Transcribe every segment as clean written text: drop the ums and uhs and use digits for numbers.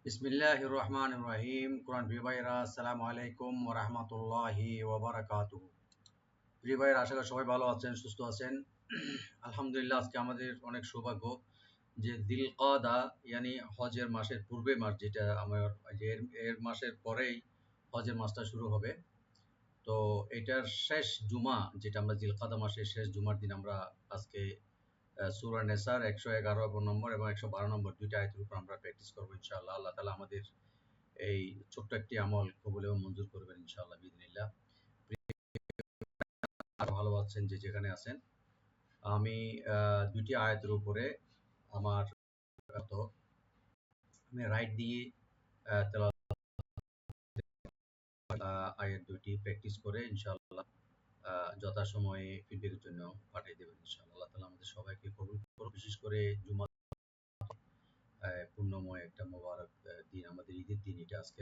বিসমিল্লাহির রহমানির রহিম। কোরআন প্রিয় ভাইরা, আসসালামু আলাইকুম ওয়া রাহমাতুল্লাহি ওয়া বারাকাতুহু। প্রিয় ভাইরা, আশা করি সবাই ভালো আছেন, সুস্থ আছেন। আলহামদুলিল্লাহ, আজকে আমাদের অনেক সৌভাগ্য যে দিলকাদা ইয়ানি হজের মাসের পূর্বে মাস, যেটা আমার এর মাসের পরেই হজের মাসটা শুরু হবে। তো এটার শেষ জুমা, যেটা আমরা দিলকাদা মাসের শেষ জুমার দিন আমরা আজকে সূরা নেসার 111 নম্বর এবং 112 নম্বর দুইটা আয়াতের উপর আমরা প্র্যাকটিস করবো ইনশাআল্লাহ। আল্লাহ তাআলা আমাদের এই ছোট্ট একটি আমল কবুল এবং মঞ্জুর করবেন ইনশাআল্লাহ বিইذنিল্লাহ। আর ভালো আছেন যে যেখানে আছেন। আমি দুইটি আয়াতের উপরে আমার আমি রাইট দিয়ে তেলাওয়াত আয়াত দুইটি প্র্যাকটিস করে ইনশাআল্লাহ যথাসময়ে ফিডব্যাকের জন্য পাঠিয়ে দেবেন ইনশাআল্লাহ। আল্লাহ তাআলা আমাদের সবাইকে কবুল করুন। বিশেষ করে জুমা পূর্ণময় একটা মোবারক দিন, আমাদের ঈদের দিন এটা আজকে,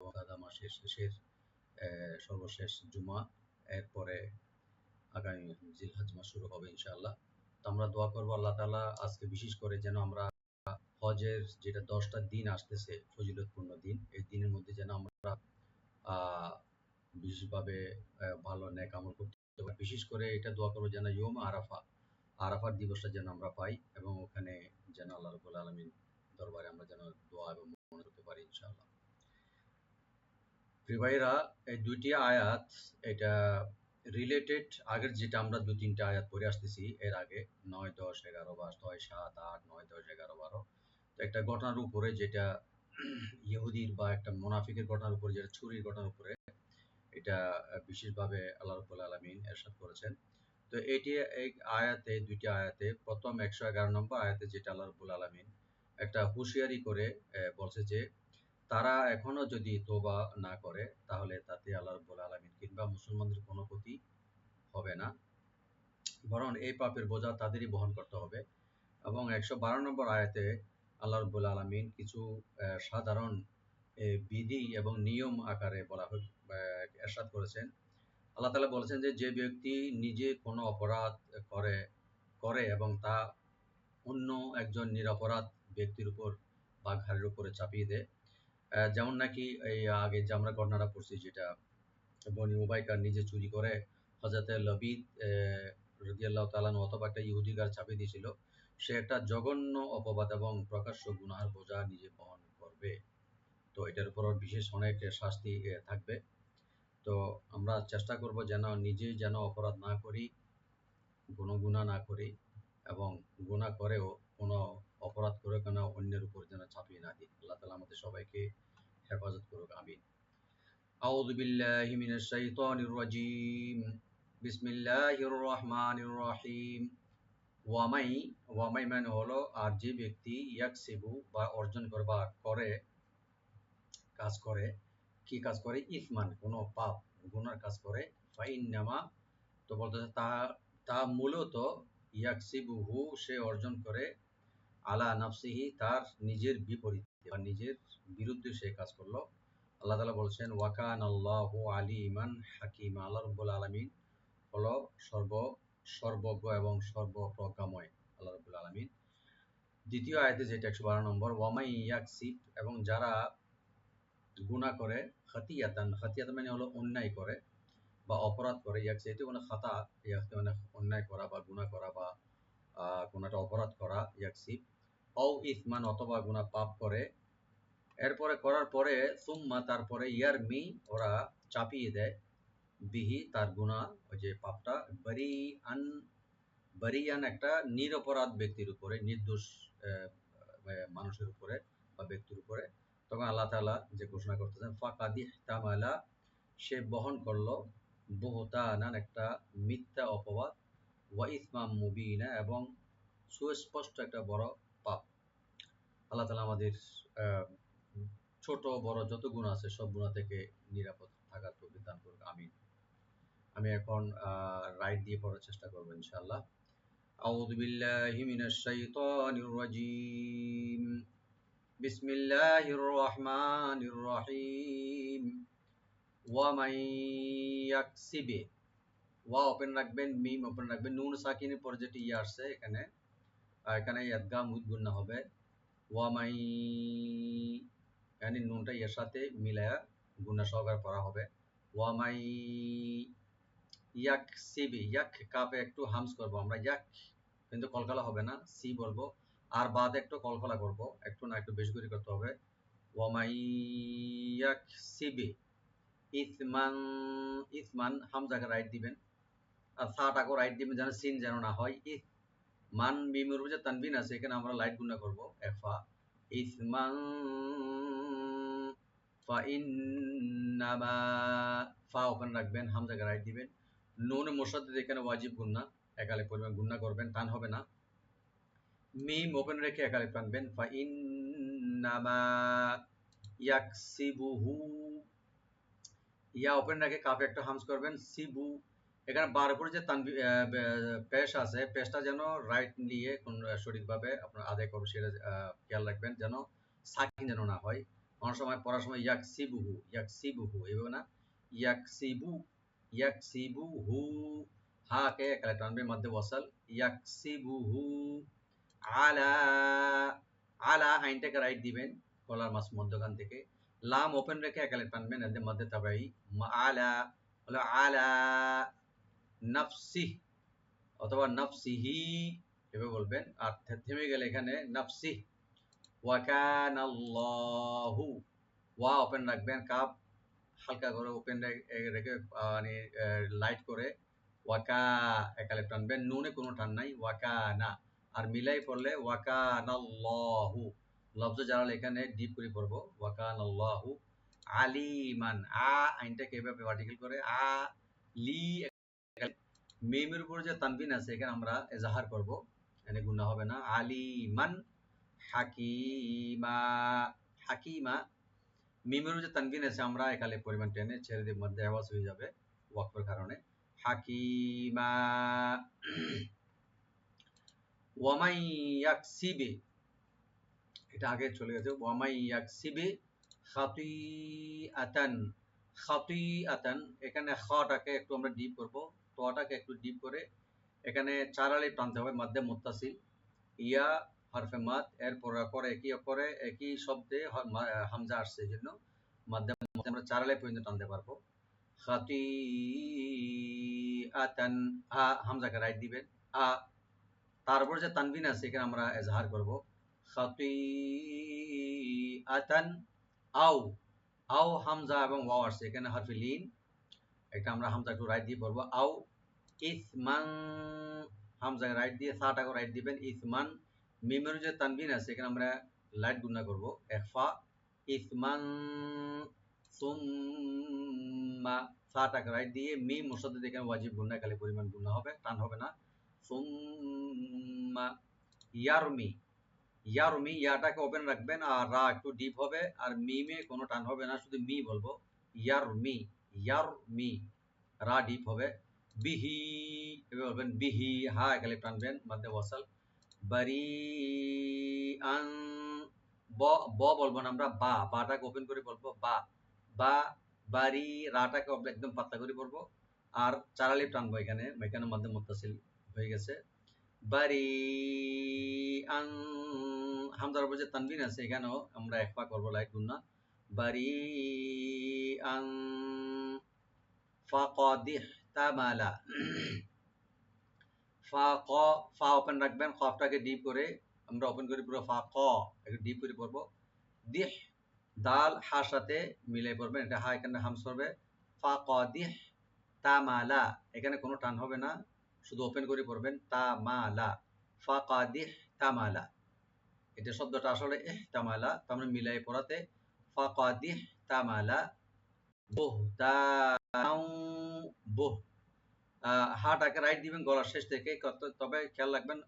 কাদা মাসের শেষের সর্বশেষ জুমা। এরপরে আগামী জিলহজ মাস শুরু হবে ইনশাআল্লাহ। তো আমরা দোয়া করবো আল্লাহ তাআলা আজকে বিশেষ করে যেন আমরা হজের যেটা 10টা দিন আসতেছে ফজিলতপূর্ণ দিন, এই দিনের মধ্যে যেন আমরা বিশেষভাবে ভালো নেক আমল করতে পারি। বিশেষ করে এটা দোয়া করবো যেন ইয়ৌম আরাফার দিবসটা যেন আমরা পাই এবং ওখানে যেন আল্লাহ রাব্বুল আলামিন দরবারে আমরা যেন দোয়া এবং মনে করতে পারি ইনশাআল্লাহ। প্রিয় ভাইরা, এই দুইটি আয়াত এটা রিলেটেড আগের যেটা আমরা 2-3টা আয়াত পড়ে আসতেছি এর আগে 9, 10, 11 বা 6, 7, 8, 9, 10, 11, 12। তো একটা ঘটনার উপরে, যেটা ইহুদির বা একটা মুনাফিকের ঘটনার উপরে, যেটা চুরির ঘটনার উপরে, এটা বিশেষভাবে আল্লাহ রাব্বুল আলামিন ইরশাদ করেছেন। তো এটি এই আয়াতে, দুইটি আয়াতে প্রথম 111 নম্বর আয়াতে যেটা আল্লাহ রাব্বুল আলামিন একটা হুঁশিয়ারি করে বলছে যে তারা এখনো যদি তওবা না করে তাহলে তাতে আল্লাহ রাব্বুল আলামিন কিংবা মুসলমানদের কোনো ক্ষতি হবে না, বরং এই পাপের বোঝা তাদেরই বহন করতে হবে। এবং 112 নম্বর আয়াতে আল্লাহ রাব্বুল আলামিন কিছু সাধারণ বিধি এবং নিয়ম আকারে বলা ইরশাদ করেছেন। আল্লাহ তাআলা বলেছেন যে যে ব্যক্তি নিজে কোনো অপরাধ করে এবং তা অন্য একজন নিরপরাধ ব্যক্তির উপর বা ঘাড়ের উপরে চাপিয়ে দেয়, যেমন নাকি এই আগে যে আমরা ঘটনাটা পড়ছি, যেটা বনি উবাইকার নিজে চুরি করে হযরতে লবিদ রাদিয়াল্লাহু তাআলা আনহু অথবা একটা ইহুদি গার চাপিয়ে দিয়েছিল, সে একটা জঘন্য অপবাদ এবং প্রকাশ্য গুনাহের বোঝা নিজে বহন করবে। তো এটার উপর বিশেষ অনেক শাস্তি থাকবে। তো আমরা চেষ্টা করব যেন নিজেই যেন অপরাধ না করি, কোনো গুনাহ না করি, এবং গুনাহ করেও কোনো অপরাধ করে কোনো অন্যের উপর যেন চাপিয়ে না দিই। আল্লাহ তাআলা আমাদের সবাইকে হেফাজত করুক, আমিন। আউযু বিল্লাহি মিনাশ শাইতানির রাজীম। বিসমিল্লাহির রহমানির রহিম। ওয়ামাই মানে হলো আর যে ব্যক্তি ইয়াকসিবু বা অর্জন করে বা করে, কাজ করে, কি কাজ করে, ইসমান কোনো পাপ গুনার কাজ করে, ফাইন্নামা তো বলতেছে তা মূলত ইয়াকসিবুহু সে অর্জন করে, আলা নাফসিহি তার নিজের বিপরীতে বা নিজের বিরুদ্ধে সে কাজ করলো। আল্লাহ তাআলা বলছেন ওয়াকানাল্লাহু আলিমান হাকিমা। আল্লাহ রাব্বুল আলামিন হলো সর্বজ্ঞ এবং সর্বপ্রজ্ঞাময় আল্লাহ রাব্বুল আলামিন। দ্বিতীয় আয়াতে যেটা 112 নম্বর, ওয়ামাই ইয়াকসিব এবং যারা গুনাহ করে, খাতিয়াতান মানে হলো অন্যায় করে বা অপরাধ করে, ইয়াকসিব মানে খাতা, ইয়াকসিব মানে অন্যায় করা বা গুনাহ করা বা কোনো একটা অপরাধ করা, ইয়াকসিব অও ইসমান অথবা গুনাহ পাপ করে, এরপরে করার পরে সুম্মা তারপরে ইয়ারমি ওরা চাপিয়ে দেয়, বিহি তার গুনাহ ওই যে পাপটা, বারিয়ান একটা নিরপরাধ ব্যক্তির উপরে, নির্দোষ মানুষের উপরে বা ব্যক্তির উপরে, তখন আল্লাহ তাআলা যে ঘোষণা করতেছেন ফাকাদি ইহতামালা সে বহন করলো বুহতানান একটা মিথ্যা অপবাদ, ওয়া ইসমাম মুবিনা এবং সুস্পষ্ট একটা বড় পাপ। আল্লাহ তাআলা আমাদের ছোট বড় যত গুনাহ আছে সব গুনাহ থেকে নিরাপদ থাকার তৌফিক দান করুক, আমিন। আমি এখন রাইট দিয়ে পড়ার চেষ্টা করব ইনশাআল্লাহ। আউযু বিল্লাহি মিনাশ শাইতানির রাজীম। বিসমিল্লাহির রহমানির রহিম। ওয়া মান ইয়াকসিবে, ওয়া ওপেন রাখবেন, মিম ওপেন রাখবেন, নুন সাকিনের পরে যেটি ইয়া আসছে এখানে ইদগাম উইথ গুন্নাহ হবে। ওয়া মান यानी নুনটা এর সাথে মিলায়া গুণা সহকারে পড়া হবে। ওয়ামাই ইয়াকসিবি, ইয়াক কাপে একটু হামস করব আমরা, ইয়াক কিন্তু কলকলা হবে না, সি বলবো। আর বাদ একটু কলকলা করব, একটু না একটু বেশি করে করতে হবে। ওয়ামাই ইয়াকসিবি ইসমান, ইসমান হামজাকে রাইট দিবেন আর সাটাকেও রাইট দিবেন যেন সিন যেন না হয়। ইস মান মিমের উপর যে তানবিন আছে এখানে আমরা লাইট গুণা করব এফা। ইসমান ফা ইন্নামা, ফা ওপেন রাখবেন, হামজাকে রাইট দিবেন। নুনে মুশাদ্দাদ এখানে ওয়াজিব গুন্না, একালে পরিমাণ গুন্না করবেন, টান হবে না। মিম ওপেন রেখে একালে টানবেন। ফা ইন্নামা ইয়াকসিবুহু, ইয়া ওপেন রেখে কাপে একটা হামস করবেন। সিবু এখানে বার উপরে যে পেশ আছে, পেশটা যেন রাইট নিয়ে কোন সঠিকভাবে আপনার আদায় করবে সেটা খেয়াল রাখবেন, যেন সাকিন যেন না হয়। অনেক সময় পড়ার সময় ইয়াকসিবুহু, ইয়াকসিবুহু এইভাবে না, ইয়াকসিবু, ইয়াকসিবুহু, হাকে একালে টানবে মধ্যে ওয়াসাল, ইয়াকসিবুহু। আলা, আলা আইনটাকে রাইট দিবেন গলার মাছ মধ্যখান থেকে। লাম ওপেন রেখে একালে টানবেন, এদের মধ্যে তাবাই আলা হলো আলা নাফসি অথবা নাফসিহি এভাবে বলবেন। আর থেমে গেলে এখানে নাফসি। ওয়াকানাল্লাহু, ওয়া ওপেন রাখবেন, কাপ হালকা করে ওপেন রেখে মানে লাইট করে ওয়াকা একালে টানবেন, নুনে কোনো টান নাই, ওয়াকা না। আর মিলাই পড়লে ওয়াকানাল্লাহু, লফজ জালাল এখানে ডিপ করে পড়বো, ওয়াকানাল্লাহু আলিমান। আ আইনটাকে এভাবে ভার্টিক্যাল করে আ লি, মিমের উপর যে তানবিন আছে এখানে আমরা এজাহার করব, এখানে গুণা হবে না। আলিমান হাকিমা, হাকিমা মিমের যে তানবিন আছে আমরা একালে পরিমাণ টেনে ছেড়ে দিয়ে মধ্যে আওয়াজ হয়ে যাবে ওয়াকফের কারণে। হাকিমা। ওয়ামাই ইয়াকসিবি, এটা আগে চলে গেছে। ওয়ামাই ইয়াকসিবি খাতিআতান, খাতিআতান এখানে খাটাকে একটু আমরা ডিপ করব, তোটাকে একটু ডিপ করে এখানে চার আলিফ টানতে হবে মধ্যে মুত্তাসিল। ইয়া হরফে মাদ, এরপর একই অপরে একই শব্দে হামজা আসছে, এই জন্য মাধ্যমে আমরা চার আলিফ পর্যন্ত টানতে পারবো। খাতিআতান, আ হামজাকে রাইট দিবেন, আ তারপর যে তানবিন আছে এখানে আমরা এজাহার করব। খাতিআতান আও, আও হামজা এবং ওয়াও আসছে এখানে হরফে লিন, এটা আমরা হামজা একটু রাইট দিয়ে পড়বো। আও ইসমান, হামজাকে রাইট দিয়ে সাটাকে রাইট দিবেন। ইসমান মিমের যে তানবিন আছে এখানে আমরা লাইট গুণা করব, এফা। ইসমান সুম্মা, সাটাকে রাইট দিয়ে মিম মুশাদ্দাদ এখানে ওয়াজিব গুণা, একালে পরিমাণ গুণা হবে, টান হবে না। সুম্মা ইয়ারমি, ইয়ারমি ইয়াটাকে ওপেন রাখবেন আর রা একটু ডিপ হবে, আর মিমে কোনো টান হবে না, শুধু মি বলবো। ইয়ারমি, ইয়ারমি রা ডিপ হবে। বিহি এভাবে বলবেন, বিহি হা একালে টানবেন মধ্যে ওয়াসাল। বারি আন, ব ব বলবো না আমরা, বা, বাটাকে ওপেন করে বলবো, বা, বা বারি, রাটাকে একদম পাতলা করে বলবো আর চার আলিফ টানবো এখানে, এখানে মধ্যে মুত্তাসিল হয়ে গেছে। বারি আন, হামজার উপর যে তানবিন আছে এখানেও আমরা একপা করবো লাইট গুন্না। বারি আন ফাকাদ ইহতামালা, ফা ক, ফা ওপেন রাখবেন, খফটাকে ডিপ করে আমরা ওপেন করে পুরো ফা ক একটু ডিপ করে পড়বো। দিহ, দাল হার সাথে মিলে পড়বেন, এটা হা এখানে হামস করবে। ফাকাদিহ তামালা, এখানে কোনো টান হবে না, শুধু ওপেন করে পড়বেন, তামালা, ফাকাদিহ তামালা। এটা শব্দটা আসলে ইহতামালা, তো আমরা মিলাই পড়াতে ফাকাদিহ তামালা বুহতানাও, বুহ, হাটাকে রাইট দিবেন গলার শেষ থেকে, তবে খেয়াল রাখবেন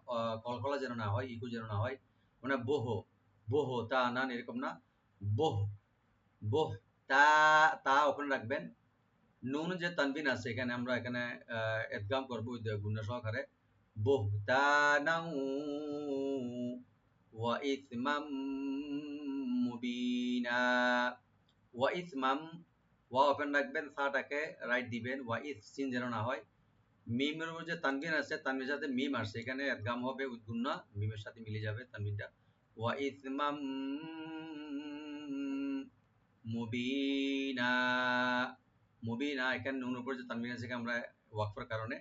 কলকলা যেন না হয়, ইকু যেন না হয়, মানে বহ, বহ তা না এরকম না, বহ, বহ তা, তা ওপেন রাখবেন। নুন যে তানবিন আছে এখানে আমরা এখানে ইদগাম করব গুণা সহকারে। বুহতানাও ওয়া ইসমাম মুবিনা, ওয়া ইসমাম, ওয়া ওপেন রাখবেন, সাটাকে রাইট দিবেন, ওয়া ইস সিন যেন না হয়। মিমের উপর যে তানবিন আছে তানবিনের সাথে মিম আসছে এখানে ইদগাম হবে গুন্না, মিমের সাথে মিলে যাবে তানবিনটা। ওয়া ইসমাম মুবিনা। মুবিনা, এখানে নুনের উপর যে তানবিন আছে আমরা ওয়াকফের কারণে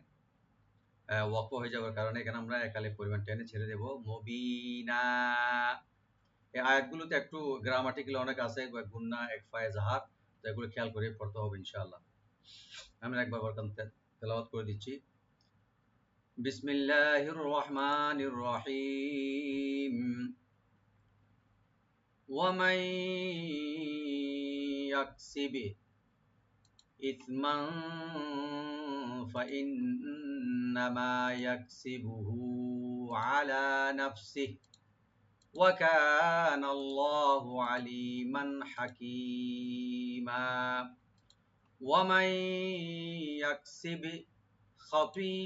ওয়াকফ হয়ে যাওয়ার কারণে এখানে আমরা এক আলিফ পরিমাণ টেনে ছেড়ে দেব, মুবিনা। এই আয়াতগুলোতে একটু গ্রামাটিক্যাল অনেক আছে, গুন্না, একফা, জাহার, তো এগুলো খেয়াল করে পড়তে হবে ইনশাআল্লাহ। আমি একবার তেলাওয়াত করে দিচ্ছি। বিসমিল্লাহির রহমানির রহিম। ومن يكسب إثما فإنما يكسبه على نفسه وكان الله عليما حكيما ومن يكسب خطيئة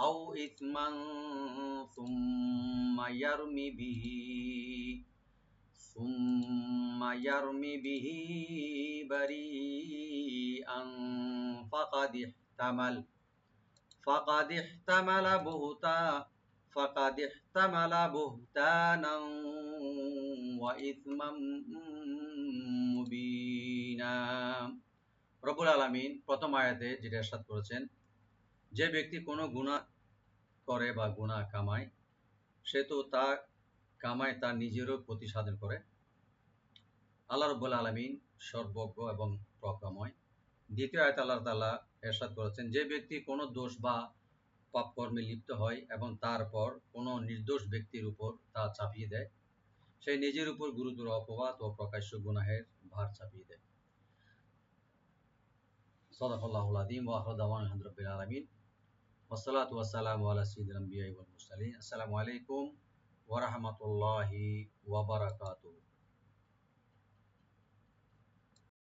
أو إثما ثم يرمي به بريئا فقد احتمل بهتانا وإثما মুবিনা। রব্বুল আলামিন প্রথম আয়াতে যেটা ইরশাদ করেছেন, যে ব্যক্তি কোনো গুনাহ করে বা গুনাহ কামায়, সে তো তা কামায় তার নিজেরও ক্ষতি সাধন করে। আল্লাহ রব্বুল আলামিন সর্বজ্ঞ এবং প্রজ্ঞাময়। দ্বিতীয় আয়াতে আল্লাহ তাআলা ইরশাদ করেছেন, যে ব্যক্তি কোনো দোষ বা পাপ কর্মে লিপ্ত হয় এবং তারপর কোনো নির্দোষ ব্যক্তির উপর তা চাপিয়ে দেয়, সে নিজের উপর গুরুতর অপবাদ ও প্রকাশ্য গুনাহের ভার চাপিয়ে দেয়। সাদাকাল্লাহুল আযীম ওয়া আখিরু দাওয়ানা আলহামদুলিল্লাহি রাব্বিল আলামিন ওয়াসসালাতু ওয়াসসালামু আলা সাইয়্যিদিল আমবিয়া'i ওয়াল মুরসালিন। আসসালামু আলাইকুম ওয়া রাহমাতুল্লাহি ওয়া বারাকাতুহু।